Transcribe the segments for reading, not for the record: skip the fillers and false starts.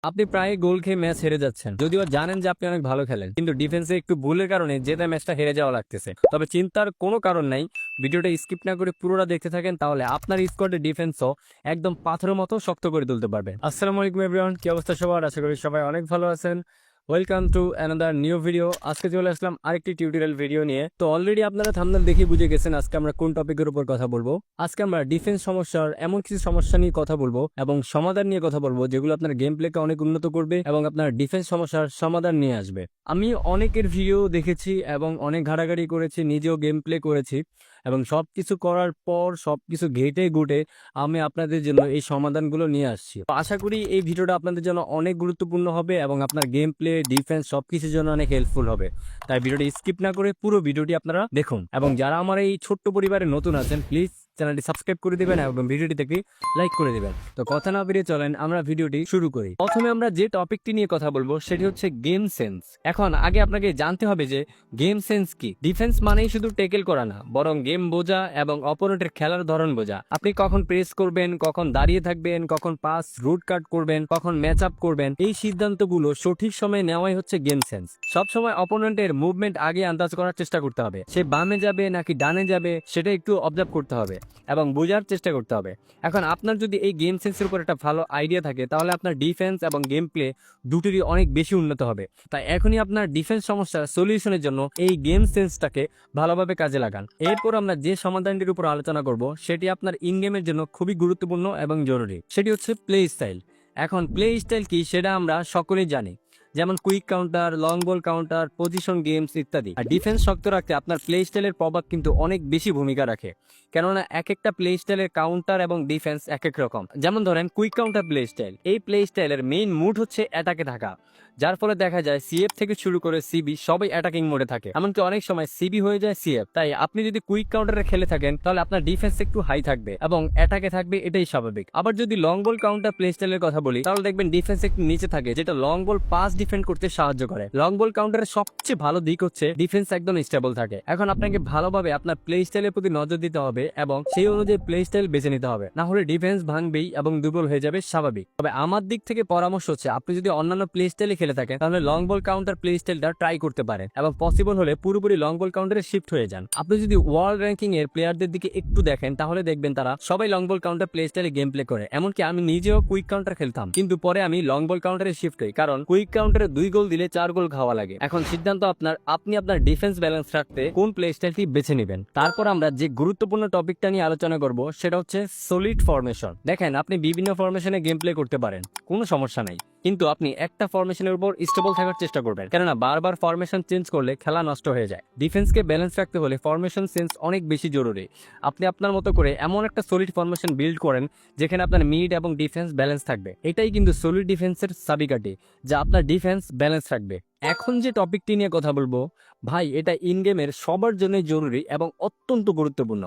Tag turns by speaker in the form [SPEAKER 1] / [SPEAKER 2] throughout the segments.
[SPEAKER 1] আপনি প্রায় গোল খেয়ে ম্যাচ হেরে যাচ্ছেন, যদিও জানেন যে আপনি অনেক ভালো খেলেন, কিন্তু ডিফেন্সে একটু ভুলের কারণে জেতা ম্যাচটা হেরে যাওয়া লাগতেছে। তবে চিন্তার কোনো কারণ নাই, ভিডিওটা স্কিপ না করে পুরোটা দেখতে থাকেন, তাহলে আপনার স্কোয়াডের ডিফেন্সও একদম পাথরের মতো শক্ত করে তুলতে পারবেন। আসসালামু আলাইকুম এভরিওয়ান, কি অবস্থা সবার? আশা করি সবাই অনেক ভালো আছেন। Welcome to another new video. আজকে চলে আসলাম আরেকটি টিউটোরিয়াল ভিডিও নিয়ে। তো অলরেডি আপনারা থাম্বনেল দেখে বুঝে গেছেন আজকে আমরা কোন টপিকের উপর কথা বলবো। আজকে আমরা ডিফেন্স সমস্যার এমন কিছু সমস্যা নিয়ে কথা বলবো এবং সমাধান নিয়ে কথা বলবো, যেগুলো আপনার গেম প্লেকে অনেক উন্নত করবে এবং আপনার ডিফেন্স সমস্যার সমাধান নিয়ে আসবে। আমি অনেকের ভিডিও দেখেছি এবং অনেক ঘাটাঘাটি করেছি, নিজেও গেম প্লে করেছি এবং সবকিছু করার পর সবকিছু ঘেটে ঘুটে আমি আপনাদের জন্য এই সমাধানগুলো নিয়ে আসছি। তো আশা করি এই ভিডিওটা আপনাদের জন্য অনেক গুরুত্বপূর্ণ হবে এবং আপনার গেম প্লে, ডিফেন্স সবকিছুর জন্য অনেক হেল্পফুল হবে। তাই ভিডিওটি স্কিপ না করে পুরো ভিডিওটি আপনারা দেখুন, এবং যারা আমার এই ছোট্ট পরিবারে নতুন আছেন প্লিজ চ্যানেলটি সাবস্ক্রাইব করে দিবেন এবং ভিডিওটি থেকে লাইক করে দিবেন। তো কথা না বেরিয়ে চলেন আমরা ভিডিওটি শুরু করি। প্রথমে আমরা যে টপিকটি নিয়ে কথা বলবো সেটি হচ্ছে গেম সেন্স। এখন আগে আপনাকে জানতে হবে যে গেম সেন্স কি। ডিফেন্স মানেই শুধু টেকেল করা না, বরং গেম বোঝা এবং অপোনেন্টের খেলার ধরন বোঝা। আপনি কখন প্রেস করবেন, কখন দাঁড়িয়ে থাকবেন, কখন পাস রুট কাট করবেন, কখন ম্যাচ আপ করবেন, এই সিদ্ধান্তগুলো সঠিক সময়ে নেওয়াই হচ্ছে গেম সেন্স। সবসময় অপোনেন্টের মুভমেন্ট আগে আন্দাজ করার চেষ্টা করতে হবে। সে বামে যাবে নাকি ডানে যাবে সেটা একটু অবজার্ভ করতে হবে এবং বোঝার চেষ্টা করতে হবে। এখন আপনার যদি এই গেম সেন্সের উপর একটা ভালো আইডিয়া থাকে, তাহলে আপনার ডিফেন্স এবং গেম প্লে দুটোরই অনেক বেশি উন্নত হবে। তাই এখনই আপনার ডিফেন্স সমস্যার সলিউশনের জন্য এই গেম সেন্সটাকে ভালোভাবে কাজে লাগান। এরপর আমরা যে সমাধানটির উপর আলোচনা করব সেটি আপনার ইন গেমের জন্য খুবই গুরুত্বপূর্ণ এবং জরুরি। সেটি হচ্ছে প্লে স্টাইল। এখন প্লে স্টাইল কি সেটা আমরা সকলেই জানি, যেমন quick counter, long ball counter, position games ইত্যাদি। আর ডিফেন্স শক্ত রাখতে আপনার প্লে স্টাইলের প্রভাব কিন্তু অনেক বেশি ভূমিকা রাখে, কেননা এক একটা প্লে স্টাইলের কাউন্টার এবং ডিফেন্স এক এক রকম। যেমন ধরেন কুইক কাউন্টার প্লে স্টাইল, এই প্লে স্টাইলের মেইন মুড হচ্ছে অ্যাটাকে থাকা, যার ফলে দেখা যায় সিএফ থেকে শুরু করে সিবি সবাই অ্যাটাকিং মোডে থাকে, এমনকি অনেক সময় সিবি হয়ে যায় সিএফ। তাই আপনি যদি কুইক কাউন্টারে খেলে থাকেন তাহলে আপনার ডিফেন্স একটু হাই থাকবে এবং অ্যাটাকে থাকবে, এটাই স্বাভাবিক। আবার যদি লং বল কাউন্টার প্লে স্টাইলের কথা বলি, তাহলে দেখবেন ডিফেন্স একটু নিচে থাকে, যেটা লং বল পাস ডিফেন্ড করতে সাহায্য করে। লং বল কাউন্টারের সবচেয়ে ভালো দিক হচ্ছে ডিফেন্স একদম স্টেবল থাকে। এখন আপনাকে ভালোভাবে আপনার প্লে স্টাইলের প্রতি নজর দিতে হবে এবং সেই অনুযায়ী প্লে স্টাইল বেছে নিতে হবে, না হলে ডিফেন্স ভাঙবেই এবং দুর্বল হয়ে যাবে স্বাভাবিক। তবে আমার দিক থেকে পরামর্শ হচ্ছে, আপনি যদি অন্যান্য প্লে স্টাইলে খেলে থাকেন তাহলে লং বল কাউন্টার প্লে স্টাইলটা ট্রাই করতে পারেন এবং পসিবল হলে পুরোপুরি লং বল কাউন্টারে শিফট হয়ে যান। আপনি যদি ওয়ার্ল্ড র্যাঙ্কিং এর প্লেয়ারদের দিকে একটু দেখেন তাহলে দেখবেন তারা সবাই লং বল কাউন্টার প্লে স্টাইলে গেম প্লে করে। এমনকি আমি নিজেও কুইক কাউন্টার খেলতাম, কিন্তু পরে আমি লং বল কাউন্টারে শিফট হই, কারণ কুইক কাউন্টারে 2 গোল দিলে 4 গোল খাওয়া লাগে। এখন সিদ্ধান্ত আপনার, আপনি আপনার ডিফেন্স ব্যালেন্স রাখতে কোন প্লে স্টাইলটি বেছে নেবেন। তারপর আমরা যে গুরুত্বপূর্ণ টপিকটা নিয়ে আলোচনা করব সেটা হচ্ছে সলিড ফরমেশন। দেখেন, আপনি বিভিন্ন ফরমেশনে গেম প্লে করতে পারেন, কোনো সমস্যা নাই, কিন্তু আপনি একটা ফরমেশনের উপর স্টেবল থাকার চেষ্টা করবেন, কেননা বারবার ফরমেশন চেঞ্জ করলে খেলা নষ্ট হয়ে যায়। ডিফেন্সকে ব্যালেন্স রাখতে হলে ফরমেশন সেন্স অনেক বেশি জরুরি। আপনি আপনার মতো করে এমন একটা সলিড ফরমেশন বিল্ড করেন যেখানে আপনার মিড এবং ডিফেন্স ব্যালেন্স থাকবে। এটাই কিন্তু সলিড ডিফেন্সের চাবিকাঠি, যা আপনার ডিফেন্স ব্যালেন্স রাখবে। এখন যে টপিকটি নিয়ে কথা বলবো ভাই, এটা ইন গেমের সবার জন্যই জরুরি এবং অত্যন্ত গুরুত্বপূর্ণ।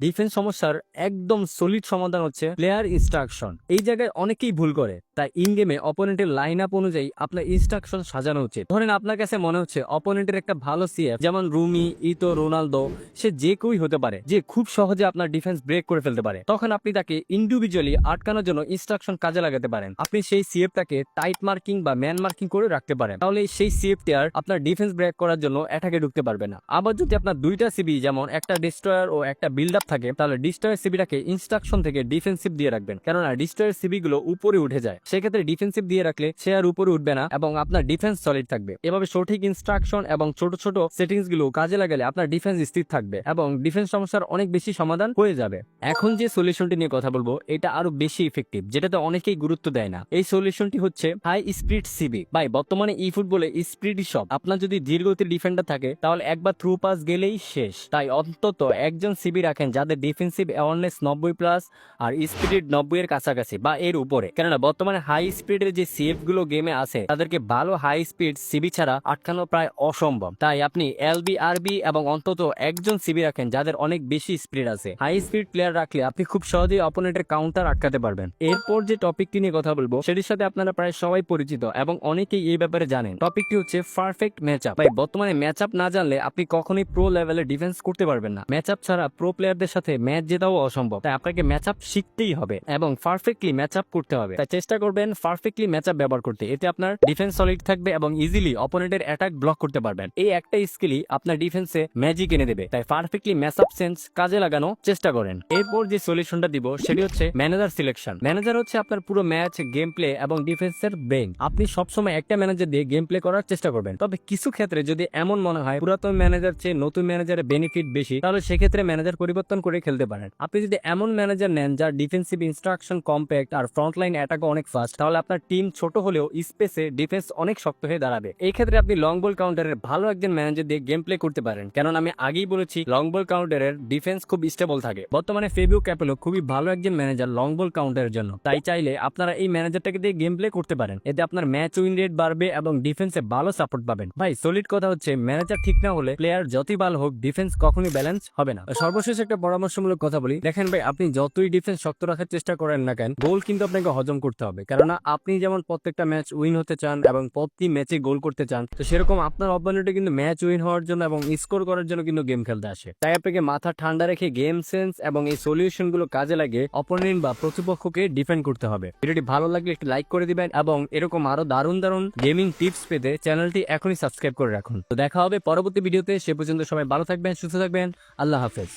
[SPEAKER 1] ডিফেন্স সমস্যার একদম সলিড সমাধান হচ্ছে প্লেয়ার ইনস্ট্রাকশন। এই জায়গায় অনেকেই ভুল করে, তাই ইন গেমে অপোনেন্টের লাইন আপ অনুযায়ী আপনার ইনস্ট্রাকশন সাজানো উচিত। ধরেন আপনার কাছে মনে হচ্ছে অপোনেন্টের একটা ভালো সিএফ, যেমন রুমি, ইতো, রোনালদো, সে যে কেউই হতে পারে, যে খুব সহজে আপনার ডিফেন্স ব্রেক করে ফেলতে পারে। তখন আপনি তাকে ইন্ডিভিজুয়ালি আটকানোর জন্য ইনস্ট্রাকশন কাজে লাগাতে পারেন। আপনি সেই সিএফটাকে টাইট মার্কিং বা ম্যান মার্কিং করে রাখতে পারেন, তাহলে সেই সিএফটি আর আপনার ডিফেন্স ব্রেক করার জন্য অ্যাটাকে ঢুকতে পারবে না। আবার যদি আপনার দুইটা সিবি, যেমন একটা ডিস্ট্রয়ার ও একটা বিল্ড আপ থাকে, তাহলে ডিস্ট্রয়ার সিবিটাকে ইনস্ট্রাকশন থেকে ডিফেন্সিভ দিয়ে রাখবেন, কেননা ডিস্ট্রয়ার সিবি গুলো উপরে উঠে যায়। সেক্ষেত্রে ডিফেন্সিভ দিয়ে রাখলে সে আর উপরে উঠবে না এবং আপনার ডিফেন্স সলিড থাকবে। এভাবে সঠিক ইনস্ট্রাকশন এবং ছোট ছোট সেটিংস গুলো কাজে লাগালে আপনার ডিফেন্স স্থির থাকবে এবং ডিফেন্স সমস্যার অনেক বেশি সমাধান হয়ে যাবে। এখন যে সলিউশনটি নিয়ে কথা বলবো এটা আরো বেশি ইফেক্টিভ, যেটাতে অনেকেই গুরুত্ব দেয় না। এই সলিউশনটি হচ্ছে হাই স্পিড সিবি। ভাই, বর্তমানে ই ফুটবলে স্পিডই সব। আপনার যদি ধীরগতির ডিফেন্ডার থাকে তাহলে একবার থ্রু পাস গেলেই শেষ। তাই অন্তত একজন সিবি রাখেন যাদের ডিফেন্সিভ অ্যাওয়ারনেস 90+ আর স্পিড 90 এর কাছাকাছি বা এর উপরে, কেননা বর্তমানে হাই স্পিডের যে সিএফ গুলো গেমে আছে তাদেরকে ভালো হাই স্পিড সিবি ছাড়া আটকানো প্রায় অসম্ভব। তাই আপনি এলবি, আরবি এবং অন্তত একজন সিবি রাখেন যাদের অনেক বেশি স্পিড আছে। হাই স্পিড প্লেয়ার রাখলে আপনি খুব সহজেই অপোনেন্টের কাউন্টার আটকাতে পারবেন। এরপর যে টপিকটি নিয়ে কথা বলবো সেটির সাথে আপনারা প্রায় সবাই পরিচিত এবং অনেকেই এই ব্যাপারে জানেন। টপিকটি হচ্ছে পারফেক্ট ম্যাচ আপ। ভাই, বর্তমানে ম্যাচ আপ না জানলে আপনি কখনোই প্রো লেভেলে ডিফেন্স করতে পারবেন না। ম্যাচ আপ ছাড়া প্রো প্লেয়ারদের টিমের সাথে ম্যাচ জেতাও অসম্ভব, তাই আপনাকে ম্যাচ আপ শিখতেই হবে এবং পারফেক্টলি ম্যাচ আপ করতে হবে। তাই চেষ্টা করবেন পারফেক্টলি ম্যাচ আপ ব্যবহার করতে, এতে আপনার ডিফেন্স সলিড থাকবে এবং ইজিলি অপোনেন্টের অ্যাটাক ব্লক করতে পারবেন। এই একটা স্কিলই আপনার ডিফেন্সে ম্যাজিক এনে দেবে, তাই পারফেক্টলি ম্যাচ আপ সেন্স কাজে লাগানো চেষ্টা করেন। এরপর যে সলিউশনটা দিব সেটি হচ্ছে ম্যানেজার সিলেকশন। ম্যানেজার হচ্ছে আপনার পুরো ম্যাচ, গেম প্লে এবং ডিফেন্সের ব্রেইন। আপনি সবসময় একটা ম্যানেজার দিয়ে গেম প্লে করার চেষ্টা করবেন, তবে কিছু ক্ষেত্রে যদি এমন মনে হয় পুরাতন ম্যানেজার চেয়ে নতুন ম্যানেজারের বেনিফিট বেশি, তাহলে সেক্ষেত্রে ম্যানেজার পরিবর্তন করে খেলতে পারেন। আপনি যদি এমন ম্যানেজার নেন যার ডিফেন্সিভ ইনস্ট্রাকশন কম্প্যাক্ট আর ফ্রন্ট লাইন অ্যাটাক অনেক ফাস্ট, তাহলে আপনার টিম ছোট হলেও স্পেসে ডিফেন্স অনেক শক্ত হয়ে দাঁড়াবে। এই ক্ষেত্রে আপনি লং বল কাউন্টারের ভালো একজন ম্যানেজার দিয়ে গেম প্লে করতে পারেন, কারণ আমি আগেই বলেছি লং বল কাউন্টারের ডিফেন্স খুব স্টেবল থাকে। বর্তমানে ফেবিও ক্যাপেলো খুবই ভালো একজন ম্যানেজার লং বল কাউন্টারের জন্য, তাই চাইলে আপনারা এই ম্যানেজারটাকে দিয়ে গেম প্লে করতে পারেন। এতে আপনার ম্যাচ উইন রেট বাড়বে এবং ডিফেন্সে ভালো সাপোর্ট পাবেন। ভাই সলিড কথা হচ্ছে ম্যানেজার ঠিক না হলে প্লেয়ার যতই ভালো হোক ডিফেন্স কখনোই ব্যালেন্স হবে না। সর্বশেষ একটা পরামর্শমূলক কথা বলি, দেখেন ভাই আপনি যতই ডিফেন্স শক্ত রাখার চেষ্টা করেন না কেন, গোল কিন্তু আপনাকে হজম করতে হবে। কেননা আপনি যেমন প্রত্যেকটা ম্যাচ উইন হতে চান এবং প্রতি ম্যাচে গোল করতে চান, তো সেরকম আপনার অপোনেন্টে কিন্তু ম্যাচ উইন হওয়ার জন্য এবং স্কোর করার জন্য কিন্তু গেম খেলতে আসে। তাই আপনাকে মাথা ঠান্ডা রেখে গেম সেন্স এবং এই সলিউশন গুলো কাজে লাগে অপোনেন্ট বা প্রতিপক্ষকে ডিফেন্ড করতে হবে। ভিডিওটি ভালো লাগলে একটু লাইক করে দিবেন এবং এরকম আরো দারুণ দারুণ গেমিং টিপস পেতে চ্যানেলটি এখনই সাবস্ক্রাইব করে রাখুন। তো দেখা হবে পরবর্তী ভিডিওতে, সে পর্যন্ত সবাই ভালো থাকবেন, সুস্থ থাকবেন, আল্লাহ হাফেজ।